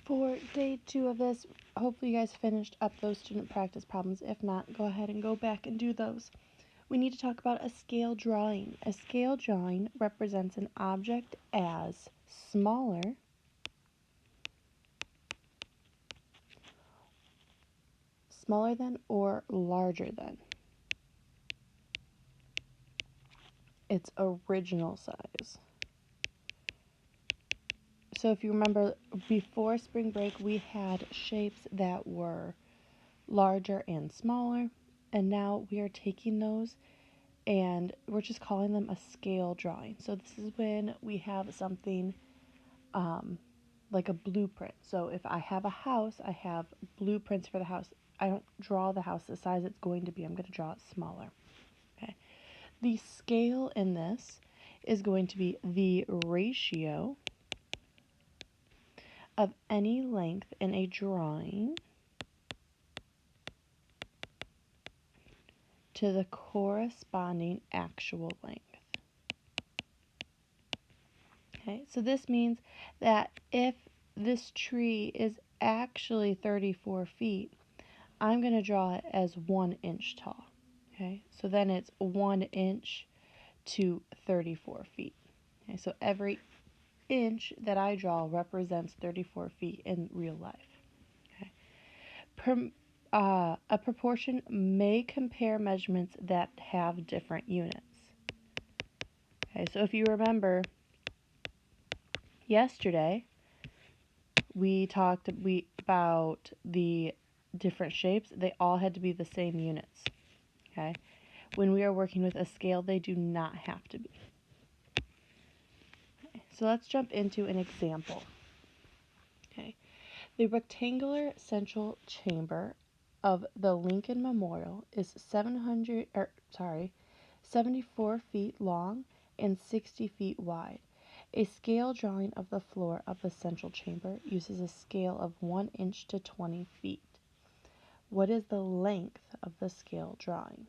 For day 2 of this, hopefully you guys finished up those student practice problems. If not, go ahead and go back and do those. We need to talk about a scale drawing. A scale drawing represents an object as smaller than or larger than its original size. So if you remember, before spring break, we had shapes that were larger and smaller, and now we are taking those and we're just calling them a scale drawing. So this is when we have something like a blueprint. So if I have a house, I have blueprints for the house. I don't draw the house the size it's going to be. I'm going to draw it smaller. Okay. The scale in this is going to be the ratio of any length in a drawing to the corresponding actual length. Okay, so this means that if this tree is actually 34 feet, I'm going to draw it as 1 inch tall. Okay, so then it's 1 inch to 34 feet. Okay, so every inch that I draw represents 34 feet in real life. Okay. A proportion may compare measurements that have different units. Okay, so if you remember, yesterday we talked about the different shapes. They all had to be the same units. Okay, when we are working with a scale, they do not have to be. Okay, so let's jump into an example. Okay, the rectangular central chamber of the Lincoln Memorial is 74 feet long and 60 feet wide. A scale drawing of the floor of the central chamber uses a scale of 1 inch to 20 feet. What is the length of the scale drawing?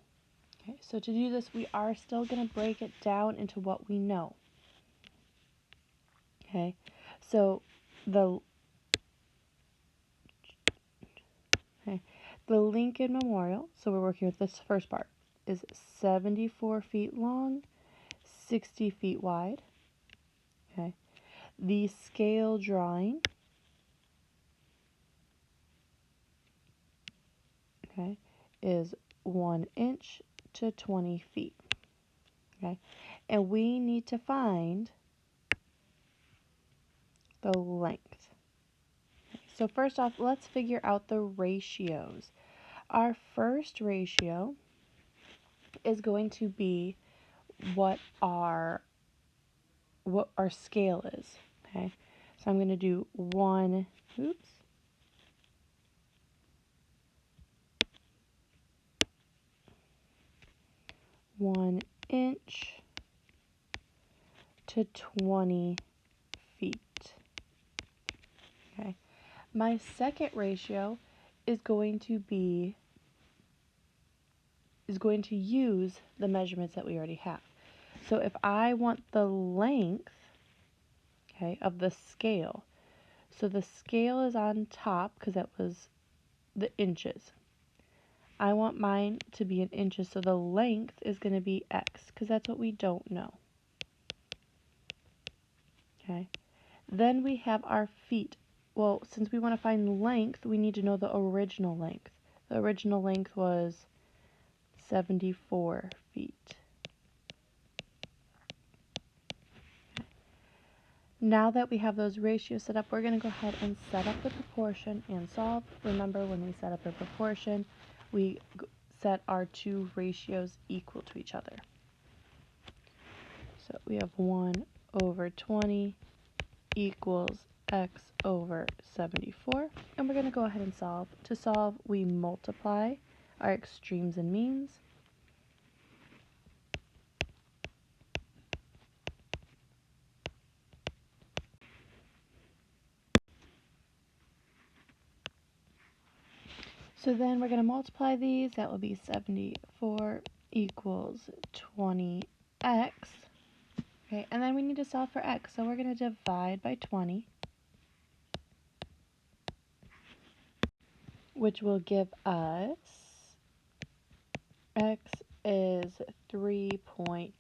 Okay, so to do this, we are still going to break it down into what we know. Okay, so the Lincoln Memorial, so we're working with this first part, is 74 feet long, 60 feet wide. Okay, the scale drawing, okay, is 1 inch to 20 feet. Okay, and we need to find the length. So first off, let's figure out the ratios. Our first ratio is going to be what our scale is. Okay, so I'm going to do 1 inch to 20 feet. Okay, my second ratio is going to use the measurements that we already have. So if I want the length, okay, of the scale, so the scale is on top because that was the inches. I want mine to be in inches, so the length is going to be x because that's what we don't know. Okay. Then we have our feet. Well, since we want to find length, we need to know the original length. The original length was 74 feet. Now that we have those ratios set up, we're going to go ahead and set up the proportion and solve. Remember, when we set up a proportion, we set our two ratios equal to each other. So we have 1 over 20 equals x over 74. And we're going to go ahead and solve. To solve, we multiply our extremes and means. So then we're going to multiply these. That will be 74 equals 20x. Okay, and then we need to solve for x. So we're going to divide by 20. which will give us x is 3.7.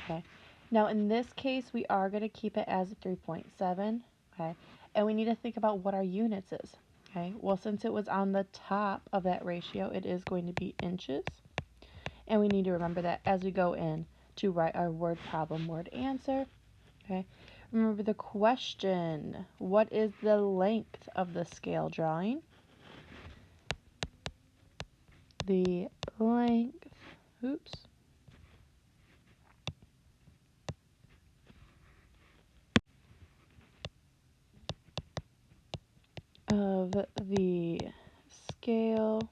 Okay. Now in this case, we are going to keep it as 3.7. Okay. And we need to think about what our units is. Okay. Well, since it was on the top of that ratio, it is going to be inches. And we need to remember that as we go in to write our word problem, word answer. Okay. Remember the question. What is the length of the scale drawing? The length, of the scale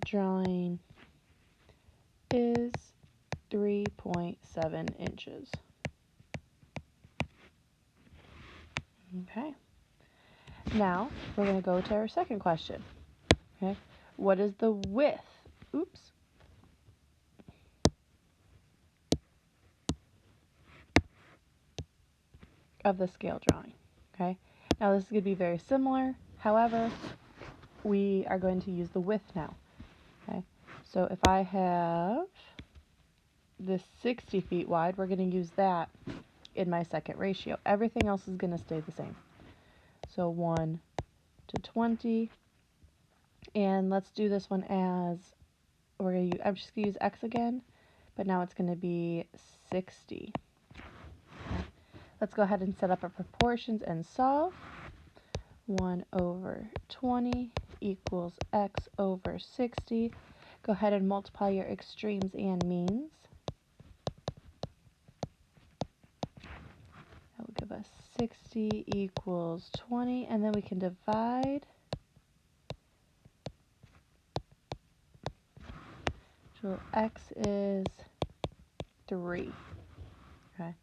drawing is 3.7 inches. Okay. Now we're going to go to our second question. Okay. What is the width? Of the scale drawing. Okay. Now this is going to be very similar. However, we are going to use the width now. Okay. So if I have this 60 feet wide, we're going to use that in my second ratio. Everything else is going to stay the same. So 1 to 20. And let's do this one as, I'm just going to use x again, but now it's going to be 60. Okay. Let's go ahead and set up our proportions and solve. 1 over 20 equals x over 60. Go ahead and multiply your extremes and means. That will give us 60 equals 20, and then we can divide. So x is 3. Okay.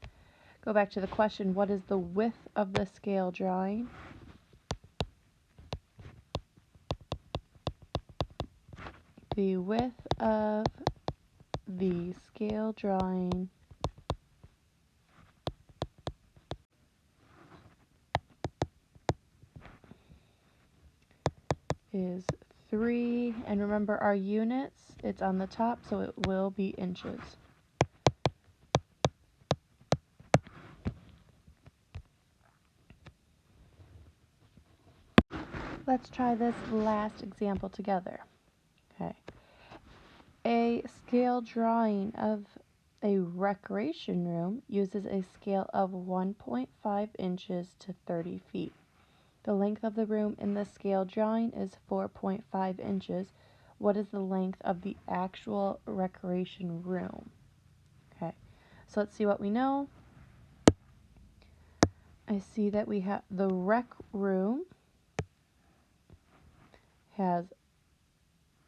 Go back to the question, what is the width of the scale drawing? The width of the scale drawing is 3, and remember our units, it's on the top, so it will be inches. Let's try this last example together. Okay. A scale drawing of a recreation room uses a scale of 1.5 inches to 30 feet. The length of the room in the scale drawing is 4.5 inches. What is the length of the actual recreation room? Okay, so let's see what we know. I see that we have the rec room has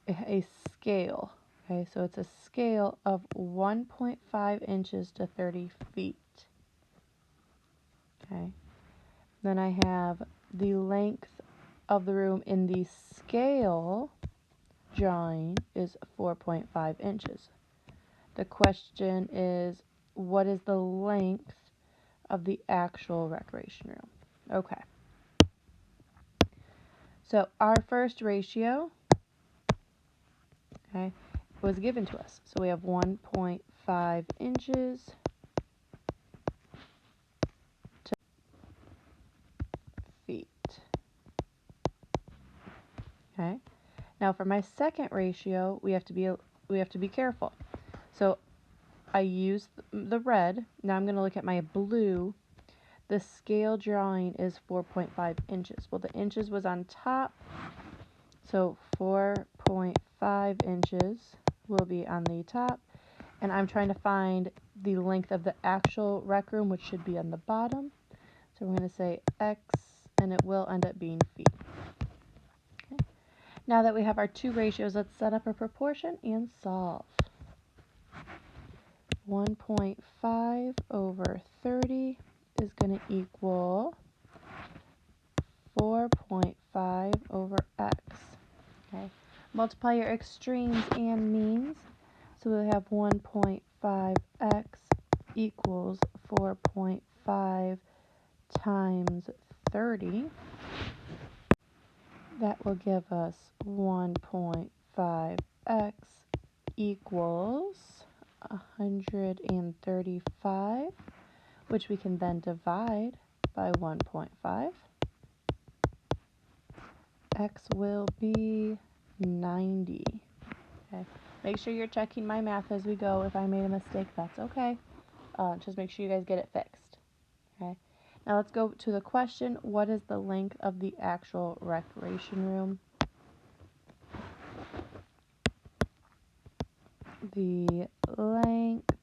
a scale. Okay, so it's a scale of 1.5 inches to 30 feet. Okay, then I have the length of the room in the scale drawing is 4.5 inches. The question is, what is the length of the actual recreation room? Okay. So our first ratio, okay, was given to us. So we have 1.5 inches to feet. Okay. Now for my second ratio, we have to be careful. So I used the red. Now I'm going to look at my blue. The scale drawing is 4.5 inches. Well, the inches was on top, so 4.5 inches will be on the top. And I'm trying to find the length of the actual rec room, which should be on the bottom. So we're going to say x, and it will end up being feet. Okay. Now that we have our two ratios, let's set up a proportion and solve. 1.5 over 30 is going to equal 4.5 over x. Okay. Multiply your extremes and means. So we'll have 1.5x equals 4.5 times 30. That will give us 1.5x equals 135, which we can then divide by 1.5. X will be 90. Okay. Make sure you're checking my math as we go. If I made a mistake, that's okay. Just make sure you guys get it fixed. Okay. Now let's go to the question. What is the length of the actual recreation room? The length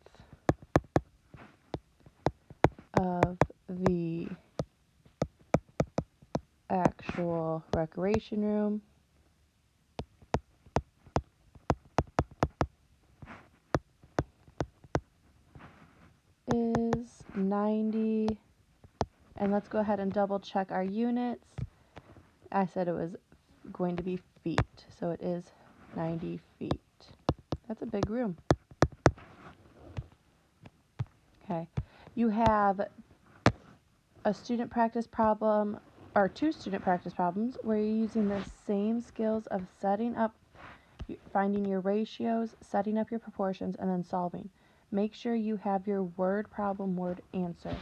of the actual recreation room is 90. And let's go ahead and double check our units. I said it was going to be feet, so it is 90 feet. That's a big room. Okay. You have a student practice problem, or 2 student practice problems, where you're using the same skills of setting up, finding your ratios, setting up your proportions, and then solving. Make sure you have your word problem, word answer.